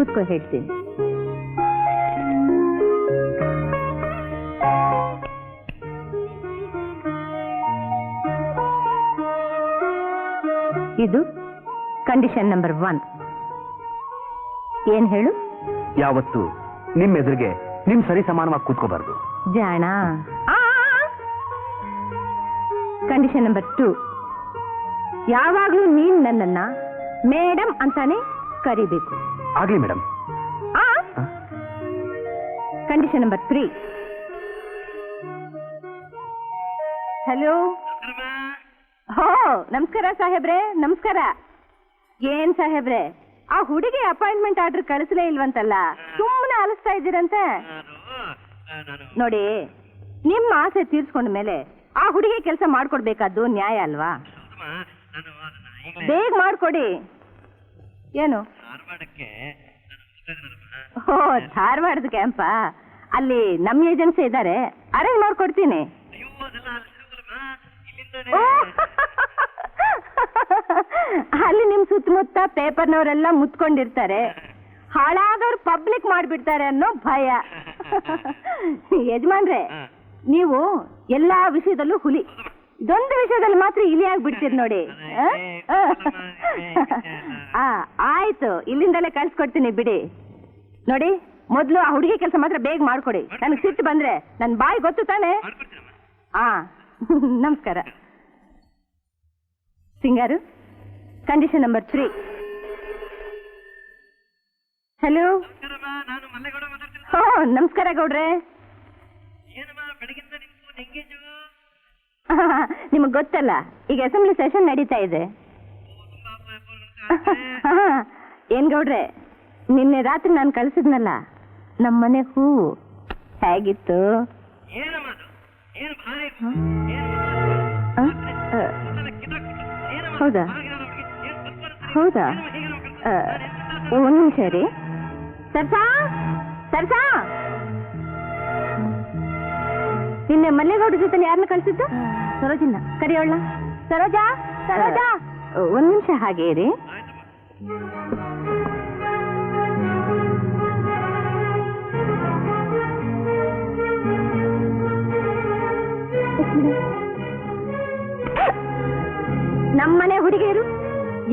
ಕೂತ್ಕೋ ಹೇಳ್ತೀನಿ. ಇದು ಕಂಡೀಷನ್ ನಂಬರ್ 1. ಏನ್ ಹೇಳು? ಯಾವತ್ತು ನಿಮ್ ಎದುರಿಗೆ ನಿಮ್ ಸರಿ ಸಮಾನವಾಗಿ ಕೂತ್ಕೋಬಾರ್ದು. ಜಾಣ. Condition number 2. ಯಾವಾಗ್ಲೂ ನೀನ್ ನನ್ನನ್ನ ಮೇಡಮ್ ಅಂತಾನೆ ಕರಿಬೇಕು. ಆಗ್ಲಿ ಮೇಡಮ್. Condition number 3. ಹಲೋ. ಹೋ, ನಮಸ್ಕಾರ ಸಾಹೇಬ್ರೆ. ನಮಸ್ಕಾರ. ಏನ್ ಸಾಹೇಬ್ರೆ, ಆ ಹುಡುಗಿ ಅಪಾಯಿಂಟ್ಮೆಂಟ್ ಆರ್ಡರ್ ಕಳಿಸಲೇ ಇಲ್ವಂತಲ್ಲ, ಸುಮ್ಮನೆ ಅಲಿಸ್ತಾ ಇದ್ದೀರಂತೆ. ನೋಡಿ, ನಿಮ್ಮ ಆಸೆ ತೀರ್ಸ್ಕೊಂಡ ಮೇಲೆ ಆ ಹುಡುಗಿ ಕೆಲಸ ಮಾಡ್ಕೊಡ್ಬೇಕಾದ್ದು ನ್ಯಾಯ ಅಲ್ವಾ? ಬೇಗ ಮಾಡ್ಕೊಡಿ. ಏನು? ಓ, ಧಾರವಾಡದ ಕ್ಯಾಂಪ? ಅಲ್ಲಿ ನಮ್ಮ ಏಜೆನ್ಸಿ ಇದ್ದಾರೆ, ಅರೇಂಜ್ ಮಾಡ್ಕೊಡ್ತೀನಿ. ಅಲ್ಲಿ ನಿಮ್ ಸುತ್ತಮುತ್ತ ಪೇಪರ್ನವರೆಲ್ಲ ಮುತ್ಕೊಂಡಿರ್ತಾರೆ, ಹಾಳಾದವ್ರು ಪಬ್ಲಿಕ್ ಮಾಡ್ಬಿಡ್ತಾರೆ ಅನ್ನೋ ಭಯ. ಯಜಮಾನ್ರೆ, ನೀವು ಎಲ್ಲಾ ವಿಷಯದಲ್ಲೂ ಹುಲಿ, ಇದೊಂದು ವಿಷಯದಲ್ಲಿ ಮಾತ್ರ ಇಲಿಯಾಗಿ ಬಿಡ್ತೀರಿ ನೋಡಿ. ಆಯ್ತು, ಇಲ್ಲಿಂದಲೇ ಕಳ್ಸ್ಕೊಡ್ತೀನಿ ಬಿಡಿ. ನೋಡಿ, ಮೊದ್ಲು ಆ ಹುಡುಗಿ ಕೆಲಸ ಮಾತ್ರ ಬೇಗ ಮಾಡ್ಕೊಡಿ. ನನಗೆ ಸಿಟ್ಟು ಬಂದ್ರೆ ನನ್ ಬಾಯಿ ಗೊತ್ತು ತಾನೆ. ನಮಸ್ಕಾರ. ಸಿಂಗಾರು, ಕಂಡೀಷನ್ ನಂಬರ್ 3. ಹಲೋ. ನಮಸ್ಕಾರ ಗೌಡ್ರೆ. ನಿಮಗ್ ಗೊತ್ತಲ್ಲ, ಈಗ ಅಸೆಂಬ್ಲಿ ಸೆಷನ್ ನಡೀತಾ ಇದೆ. ಏನ್ ಗೌಡ್ರೆ, ನಿನ್ನೆ ರಾತ್ರಿ ನಾನು ಕಳಿಸಿದ್ನಲ್ಲ ನಮ್ಮನೆ ಹೂವು ಹೇಗಿತ್ತು? ಹೌದಾ? ಹೌದಾ? ಒಂದ್ ನಿಮಿಷ ರೀ. ಸರ್ಸಾ, ಸರ್ಸಾ, ನಿನ್ನೆ ಮಲ್ಲೇಗೌಡ ಜೊತೆ ಯಾರನ್ನ ಕಳ್ಸಿದ್ದು? ಸರೋಜಿನ ಕರಿಯೋಳ. ಸರೋಜಾ, ಸರೋಜಾ, ಒಂದ್ ನಿಮಿಷ ಹಾಗೆ ರೀ. ನಮ್ಮನೆ ಹುಡುಗಿಯರು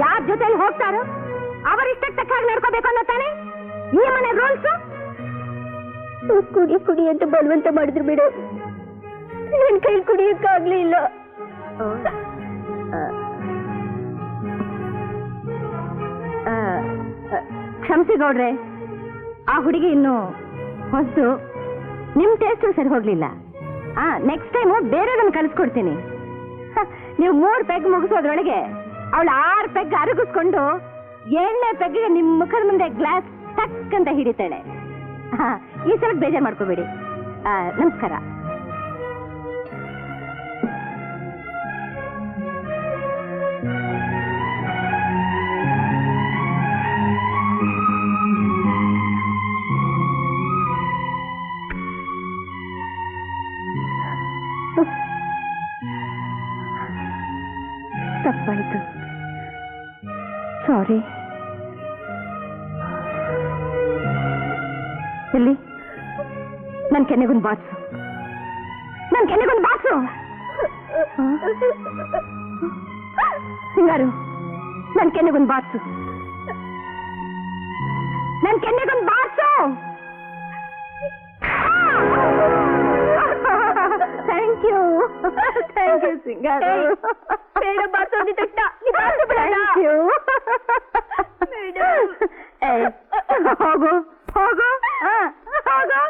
ಯಾರ ಜೊತೆಲಿ ಹೋಗ್ತಾರೋ ಅವರಿಷ್ಟಕ್ಕೆ ತಕ್ಕ ಹಾಗೆ ನಡ್ಕೋಬೇಕು ಅನ್ನೋ ತಾನೆ ಈ ಮನೆ ರೂಲ್ಸ್. ಕುಡಿ ಕುಡಿ ಅಂತ ಬಲವಂತ ಮಾಡಿದ್ರು ಬಿಡು, ನನ್ ಕೈ ಕುಡಿಯಕ್ಕಾಗ್ಲೇ ಇಲ್ಲ. ಕ್ಷಮಿಸಿ ಗೌಡ್ರೆ, ಆ ಹುಡುಗಿ ಇನ್ನು ಹೊಸದು, ನಿಮ್ ಟೇಸ್ಟ್ ಸರಿ ಹೋಗ್ಲಿಲ್ಲ. ನೆಕ್ಸ್ಟ್ ಟೈಮು ಬೇರೆದನ್ನು ಕಲಿಸ್ಕೊಡ್ತೀನಿ. ನೀವು 3 ಪೆಗ್ ಮುಗಿಸೋದ್ರೊಳಗೆ ಅವಳು 6 ಪೆಗ್ ಅರಗಿಸ್ಕೊಂಡು 7ನೇ ಪೆಗ್ಗಿಗೆ ನಿಮ್ ಮುಖದ ಮುಂದೆ ಗ್ಲಾಸ್ ಟಕ್ ಅಂತ ಹಿಡಿತಾಳೆ. ಈ ಸಲ ಬೇಜಾರು ಮಾಡ್ಕೋಬೇಡಿ. ನಮಸ್ಕಾರ. ತಪ್ಪಾಯ್ತು, ಸಾರಿ. ಇಲ್ಲಿ ನನ್ ಕೆನ್ನೆಗೊಂದು ಬಾಕ್ಸು, ನನ್ ಕೆನ್ನೆಗೊಂದು ಬಾಕ್ಸು. ಸಿಂಗಾರು, ನನ್ ಕೆನ್ನೆಗೊಂದು ಬಾಕ್ಸು, ನನ್ ಕೆನ್ನೆಗೊಂದು box. Thank you, thank you Singaru. ಬೇಡ ಬಾರ್ಸೋದಿ ತಟ್ಟ, ಥ್ಯಾಂಕ್ ಯು. ಹೋಗು ಹೋಗು ಹೋಗು.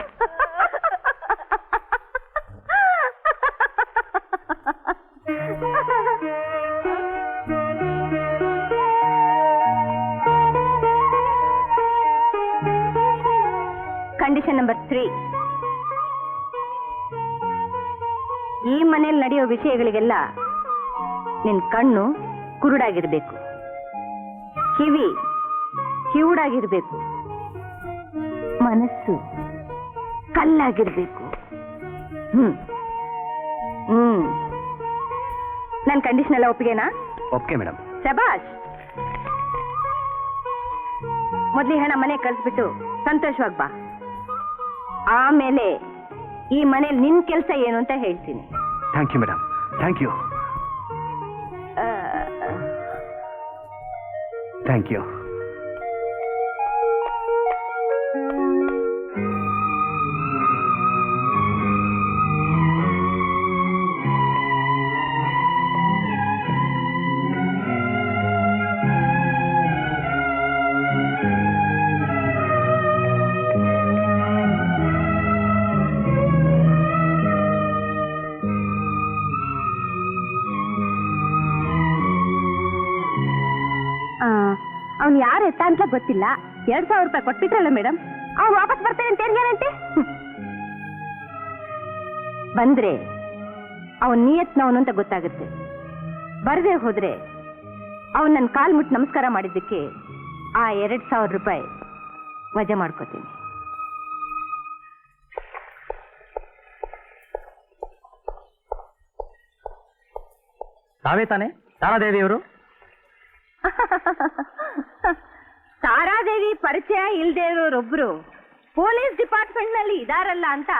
Condition number 3. ಈ ಮನೆಯಲ್ಲಿ ನಡೆಯೋ ವಿಷಯಗಳಿಗೆಲ್ಲ ನಿನ್ ಕಣ್ಣು ಕುರುಡಾಗಿರ್ಬೇಕು, ಕಿವಿ ಕಿವುಡಾಗಿರ್ಬೇಕು, ಮನಸ್ಸು ಕಲ್ಲಾಗಿರ್ಬೇಕು. ನನ್ ಕಂಡೀಷನ್ ಎಲ್ಲ ಒಪ್ಪಿಗೆನಾ? Okay madam. ಶಬಾಷ್. ಮೊದ್ಲು ಹಣ ಮನೆ ಕಳಿಸ್ಬಿಟ್ಟು ಸಂತೋಷವಾಗಿ ಬಾ. ಆಮೇಲೆ ಈ ಮನೇಲಿ ನಿನ್ ಕೆಲಸ ಏನು ಅಂತ ಹೇಳ್ತೀನಿ. Thank you madam, thank you, thank you. ಅವ್ನು ಯಾರು ಎತ್ತ ಅಂತ ಗೊತ್ತಿಲ್ಲ. 2,000 ರೂಪಾಯಿ ಕೊಟ್ಬಿಟ್ರಲ್ಲ ಮೇಡಮ್, ಅವ್ನು ವಾಪಸ್ ಬರ್ತಾನೆ ಅಂತ ಏನಂತೆ. ಬಂದ್ರೆ ಅವನ್ ನಿಯತ್ನವನು ಅಂತ ಗೊತ್ತಾಗುತ್ತೆ. ಬರದೆ ಹೋದ್ರೆ ಅವನ್ ನನ್ನ ಕಾಲ್ ಮುಟ್ಟು ನಮಸ್ಕಾರ ಮಾಡಿದ್ದಕ್ಕೆ ಆ 2,000 ರೂಪಾಯಿ ವಜಾ ಮಾಡ್ಕೋತೀನಿ. ತಾವೇ ತಾನೆ ತಾರಾದೇವಿಯವರು? ತಾರಾದೇವಿ ಪರಿಚಯ ಇಲ್ಲದೆ ಇರೋರೊಬ್ರು ಪೊಲೀಸ್ ಡಿಪಾರ್ಟ್ಮೆಂಟ್ ನಲ್ಲಿ ಇದಾರಲ್ಲ ಅಂತ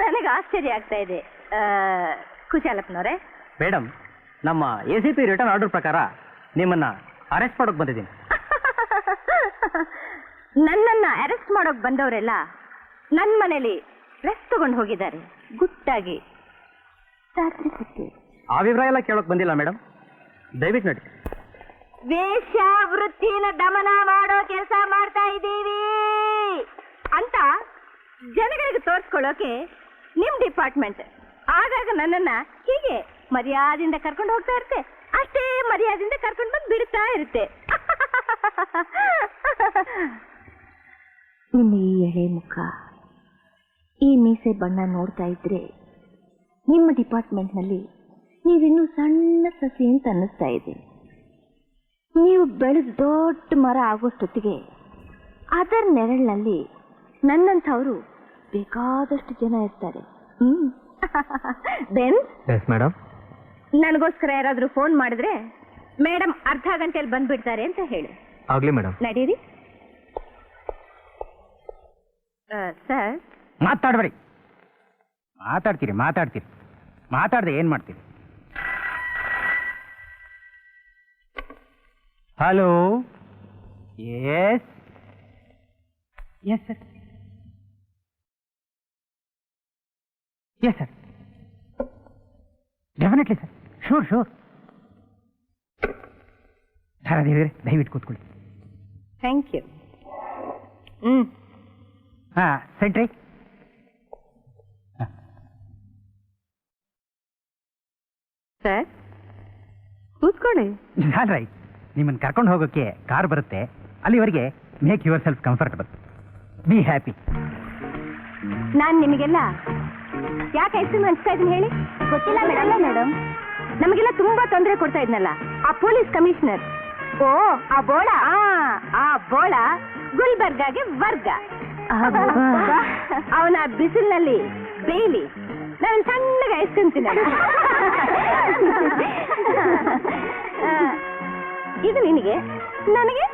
ನನಗೆ ಆಶ್ಚರ್ಯ ಆಗ್ತಾ ಇದೆ. ಕುಶಾಲಪ್ಪನವರೇ, ಮೇಡಮ್, ನಮ್ಮ ACP ರಿಟರ್ನ್ ಆರ್ಡರ್ ಪ್ರಕಾರ ನಿಮ್ಮನ್ನ ಅರೆಸ್ಟ್ ಮಾಡೋಕೆ ಬಂದಿದ್ದೀನಿ. ನನ್ನನ್ನ ಅರೆಸ್ಟ್ ಮಾಡೋಕ್ ಬಂದವರೆಲ್ಲ ನನ್ನ ಮನೇಲಿ ರೆಸ್ಟ್ ತಗೊಂಡು ಹೋಗಿದ್ದಾರೆ, ಗುಟ್ಟಾಗಿ ರಾತ್ರಿ ಹೊತ್ತು. ಆ ವಿವರ ಎಲ್ಲ ಕೇಳೋಕೆ ಬಂದಿಲ್ಲ ಮೇಡಮ್, ದಯವಿಟ್ಟು ನೋಡಿ. ವೇಶ್ಯಾವೃತ್ತಿನ ದಮನ ಮಾಡೋ ಕೆಲಸ ಮಾಡ್ತಾ ಇದ್ದೀವಿ ಅಂತ ಜನಗಳಿಗೆ ತೋರಿಸ್ಕೊಳ್ಳೋಕೆ ನಿಮ್ ಡಿಪಾರ್ಟ್ಮೆಂಟ್ ಆಗಾಗ ನನ್ನನ್ನ ಹೀಗೆ ಮರ್ಯಾದೆಯಿಂದ ಕರ್ಕೊಂಡು ಹೋಗ್ತಾ ಇರುತ್ತೆ, ಅಷ್ಟೇ ಮರ್ಯಾದೆಯಿಂದ ಕರ್ಕೊಂಡು ಬಂದು ಬಿಡ್ತಾ ಇರುತ್ತೆ. ನಿಮ್ಮ ಈ ಎಳೆ ಮುಖ, ಈ ಮೀಸೆ ಬಣ್ಣ ನೋಡ್ತಾ ಇದ್ರೆ ನಿಮ್ಮ ಡಿಪಾರ್ಟ್ಮೆಂಟ್ನಲ್ಲಿ ನೀವಿನ್ನೂ ಸಣ್ಣ ಸಸಿ ಅಂತ ಅನ್ನಿಸ್ತಾ ಇದೆ. ನೀವು ಬೆಳೆದು ದೊಡ್ಡ ಮರ ಆಗೋಷ್ಟೊತ್ತಿಗೆ ಅದರ ನೆರಳಿನಲ್ಲಿ ನನ್ನಂಥವರು ಬೇಕಾದಷ್ಟು ಜನ ಇರ್ತಾರೆ. ದೆನ್ ಮೇಡಮ್, ನನಗೋಸ್ಕರ ಯಾರಾದ್ರೂ ಫೋನ್ ಮಾಡಿದ್ರೆ ಮೇಡಮ್ ಅರ್ಧ ಗಂಟೆಯಲ್ಲಿ ಬಂದ್ಬಿಡ್ತಾರೆ ಅಂತ ಹೇಳಿ. ಆಗ್ಲಿ ಮೇಡಮ್. ನಡೀರಿ. ಸರ್, ಮಾತಾಡ್ಬೇಡಿ. ಮಾತಾಡ್ತೀರಿ ಮಾತಾಡದೆ ಏನ್ ಮಾಡ್ತೀರಿ? Hello, yes sir, yes sir, definitely sir, sure. Taradevi ದಯವಿಟ್ಟು ಕೂತ್ಕೊಳ್ಳಿ. Thank you. ಹಾ, ಸೆಂಟ್ರಿ. ಸರ್, ಕೂತ್ಕೊಳ್ಳಿ. ರೈಟ್, ನಿಮ್ಮನ್ನು ಕರ್ಕೊಂಡು ಹೋಗೋಕ್ಕೆ ಕಾರ್ ಬರುತ್ತೆ. ಅಲ್ಲಿವರೆಗೆ make yourself comfortable, be happy. ನಾನು ನಿಮಗೆಲ್ಲ ಯಾಕೆ ಐಸ್ ಕ್ರೀಮ್ ಹಂಚ್ತಾ ಇದ್ದೀನಿ ಹೇಳಿ? ಗೊತ್ತಿಲ್ಲ ಮೇಡಮ್. ನಮಗೆಲ್ಲ ತುಂಬಾ ತೊಂದರೆ ಕೊಡ್ತಾ ಇದ್ನಲ್ಲ ಆ ಪೊಲೀಸ್ ಕಮಿಷನರ್. ಓ, ಆ ಬೋಳ ಗುಲ್ಬರ್ಗಾಗೆ ವರ್ಗ. ಅವನ ಬಿಸಿಲಿನಲ್ಲಿ ಬೇಯ್ಲಿ ನಾನು ಸಣ್ಣಗೆ ಐಸ್ ಕ್ರೀಮ್ ತಿನ್ನ. ಇದು ನಿನಗೆ, ನನಗೆ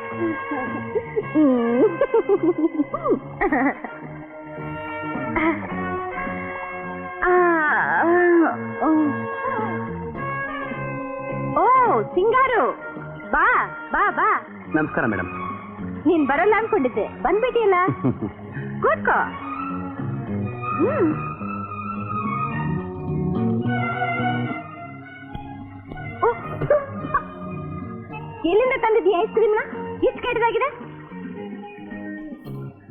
ಓ ಸಿಂಗಾರು, ಬಾ ಬಾ ಬಾ. ನಮಸ್ಕಾರ ಮೇಡಮ್. ನೀನ್ ಬರಲ್ಲ ಅನ್ಕೊಂಡಿದ್ದೆ, ಬಂದ್ಬಿಟ್ಟಿಲ್ಲ. ಕೂತ್ಕೋ. ಎಲ್ಲಿಂದ ತಂದಿದ್ದೀಯ ಐಸ್ ಕ್ರೀಮ್ನ? ಇಷ್ಟು ಕೆಟ್ಟದಾಗಿದೆ.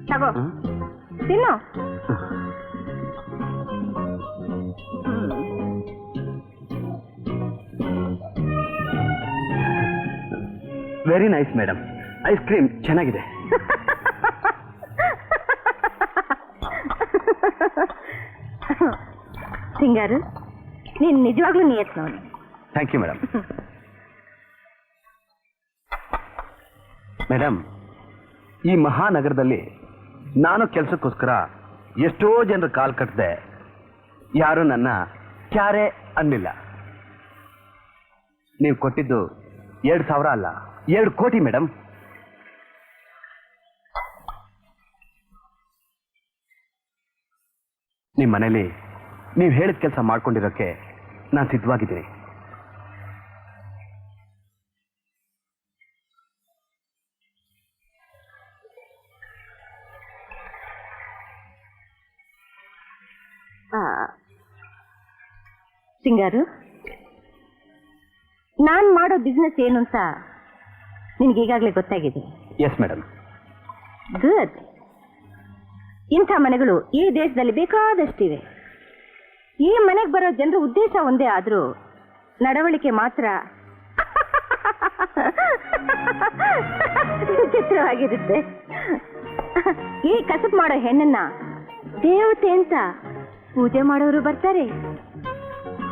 ತಗೋ, ತಿನ್ನು. Very nice madam, ice cream ಚೆನ್ನಾಗಿದೆ. ಸಿಂಗಾರು, ನೀನ್ ನಿಜವಾಗ್ಲೂ ನಿಯತ್ನವನು. Thank you madam. ಮೇಡಮ್, ಈ ಮಹಾನಗರದಲ್ಲಿ ನಾನು ಕೆಲಸಕ್ಕೋಸ್ಕರ ಎಷ್ಟೋ ಜನರು ಕಾಲ್ ಕಟ್ಟಿದೆ, ಯಾರು ನನ್ನ ಕ್ಯಾರೆ ಅನ್ನಿಲ್ಲ. ನೀವು ಕೊಟ್ಟಿದ್ದು 2,000 ಅಲ್ಲ, 2 ಕೋಟಿ ಮೇಡಮ್. ನಿಮ್ಮ ಮನೇಲಿ ನೀವು ಹೇಳಿದ ಕೆಲಸ ಮಾಡ್ಕೊಂಡಿರೋಕ್ಕೆ ನಾನು ಸಿದ್ಧವಾಗಿದ್ದೀನಿ. ಸಿಂಗಾರು, ನಾನ್ ಮಾಡೋ ಬಿಸ್ನೆಸ್ ಏನು ಅಂತ ನಿನ್ಗೆ ಈಗಾಗಲೇ ಗೊತ್ತಾಗಿದೆ. S madam. ಗುಡ್. ಇಂಥ ಮನೆಗಳು ಈ ದೇಶದಲ್ಲಿ ಬೇಕಾದಷ್ಟಿವೆ. ಈ ಮನೆಗೆ ಬರೋ ಜನರ ಉದ್ದೇಶ ಒಂದೇ ಆದ್ರೂ ನಡವಳಿಕೆ ಮಾತ್ರ ವಿಚಿತ್ರವಾಗಿರುತ್ತೆ. ಈ ಕಸಬ್ ಮಾಡೋ ಹೆಣ್ಣನ್ನ ದೇವತೆ ಅಂತ ಪೂಜೆ ಮಾಡೋರು ಬರ್ತಾರೆ.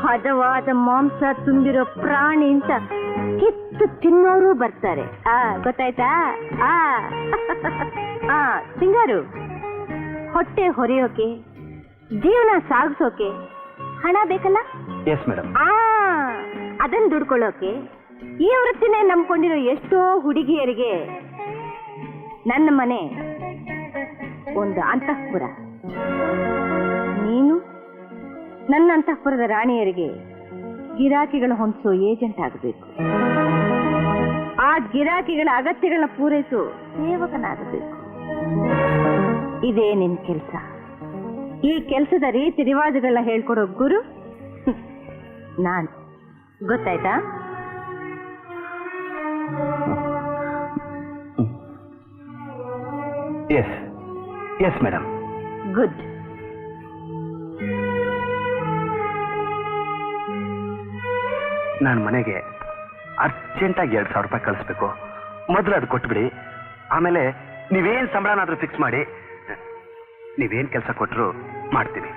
ಹದವಾದ ಮಾಂಸ ತುಂಬಿರೋ ಪ್ರಾಣಿ ಅಂತ ಕಿತ್ತು ತಿನ್ನೋರು ಬರ್ತಾರೆ. ಗೊತ್ತಾಯ್ತಾ? ಸಿಂಗಾರು, ಹೊಟ್ಟೆ ಹೊರೆಯೋಕೆ, ಜೀವನ ಸಾಗಿಸೋಕೆ ಹಣ ಬೇಕಲ್ಲ? Yes madam. ಅದನ್ನ ದುಡ್ಕೊಳ್ಳೋಕೆ ಈ ವೃತ್ತಿನೇ ನಂಬ್ಕೊಂಡಿರೋ ಎಷ್ಟೋ ಹುಡುಗಿಯರಿಗೆ ನನ್ನ ಮನೆ ಒಂದು ಅಂತಃಪುರ. ನೀನು ನನ್ನ ಅಂತಃಪುರದ ರಾಣಿಯರಿಗೆ ಗಿರಾಕಿಗಳ ಹೊಂದಿಸೋ ಏಜೆಂಟ್ ಆಗಬೇಕು. ಆ ಗಿರಾಕಿಗಳ ಅಗತ್ಯಗಳನ್ನ ಪೂರೈಸೋ ಸೇವಕನಾಗಬೇಕು. ಇದೇ ನಿನ್ ಕೆಲಸ. ಈ ಕೆಲಸದ ರೀತಿ ರಿವಾಜುಗಳನ್ನ ಹೇಳ್ಕೊಡೋ ಗುರು ನಾನು. ಗೊತ್ತಾಯ್ತಾ? Yes yes madam. ಗುಡ್. ನಾನು ಮನೆಗೆ ಅರ್ಜೆಂಟಾಗಿ 2,000 ರೂಪಾಯಿ ಕಳಿಸ್ಬೇಕು. ಮೊದಲು ಅದು ಕೊಟ್ಬಿಡಿ. ಆಮೇಲೆ ನೀವೇನು ಸಂಬಳನಾದ್ರೂ ಫಿಕ್ಸ್ ಮಾಡಿ, ನೀವೇನು ಕೆಲಸ ಕೊಟ್ಟರು ಮಾಡ್ತೀನಿ.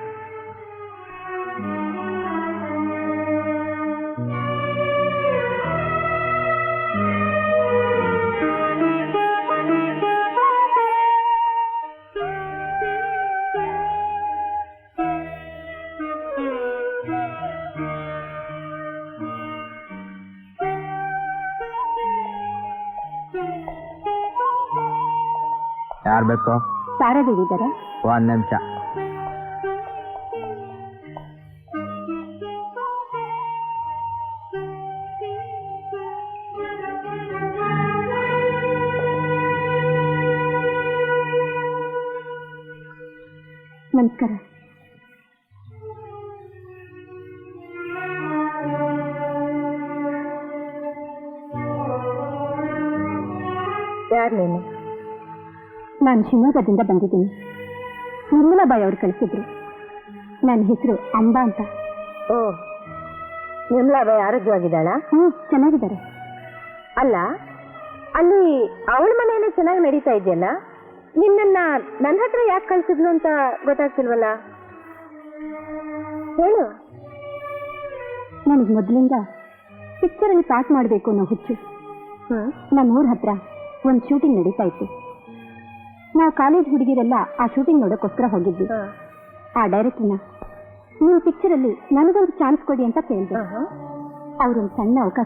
ಯಾರು ಬೇಕು? ಸಾರದಿದ್ದಾರೆ. 1 ನಿಮಿಷ. ನಮಸ್ಕಾರ. ಯಾರು ನೀನು? ನಾನು ಶಿವಮೊಗ್ಗದಿಂದ ಬಂದಿದ್ದೀನಿ. ನಿರ್ಮಲಾಬಾಯಿ ಅವರು ಕಳಿಸಿದ್ರು. ನನ್ನ ಹೆಸರು ಅಂಬಾ ಅಂತ. ಓ, ನಿರ್ಮಲಾಬಾಯಿ ಆರೋಗ್ಯವಾಗಿದ್ದಾಳಾ? ಚೆನ್ನಾಗಿದ್ದಾರೆ. ಅಲ್ಲ, ಅಲ್ಲಿ ಅವಳ ಮನೆಯಲ್ಲೇ ಚೆನ್ನಾಗಿ ನಡೀತಾ ಇದೆಯಲ್ಲ, ನಿನ್ನನ್ನ ನನ್ನ ಹತ್ರ ಯಾಕೆ ಕಳ್ಸಿದ್ಲು ಅಂತ ಗೊತ್ತಾಗ್ತಿಲ್ವಲ್ಲ? ಹೇಳು. ನನಗೆ ಮೊದಲಿಂದ ಪಿಕ್ಚರಲ್ಲಿ ಪಾಠ ಮಾಡಬೇಕು ಅನ್ನೋ ಹುಚ್ಚು. ನಮ್ಮ ಊರ ಹತ್ರ ಒಂದು ಶೂಟಿಂಗ್ ನಡೀತಾ ಇತ್ತು. ನಾವು ಕಾಲೇಜ್ ಹುಡುಗಿರೆಲ್ಲ ಆ ಶೂಟಿಂಗ್ ನೋಡೋಕ್ಕೋಸ್ಕರ ಹೋಗಿದ್ವಿ. ಆ ಡೈರೆಕ್ಟರ್ನ ನಿಮ್ಮ ಪಿಕ್ಚರಲ್ಲಿ ನನಗೊಂದು ಚಾನ್ಸ್ ಕೊಡಿ ಅಂತ ಕೇಳಿದೆ. ಅವರೊಂದು ಸಣ್ಣ ಅವಕಾಶ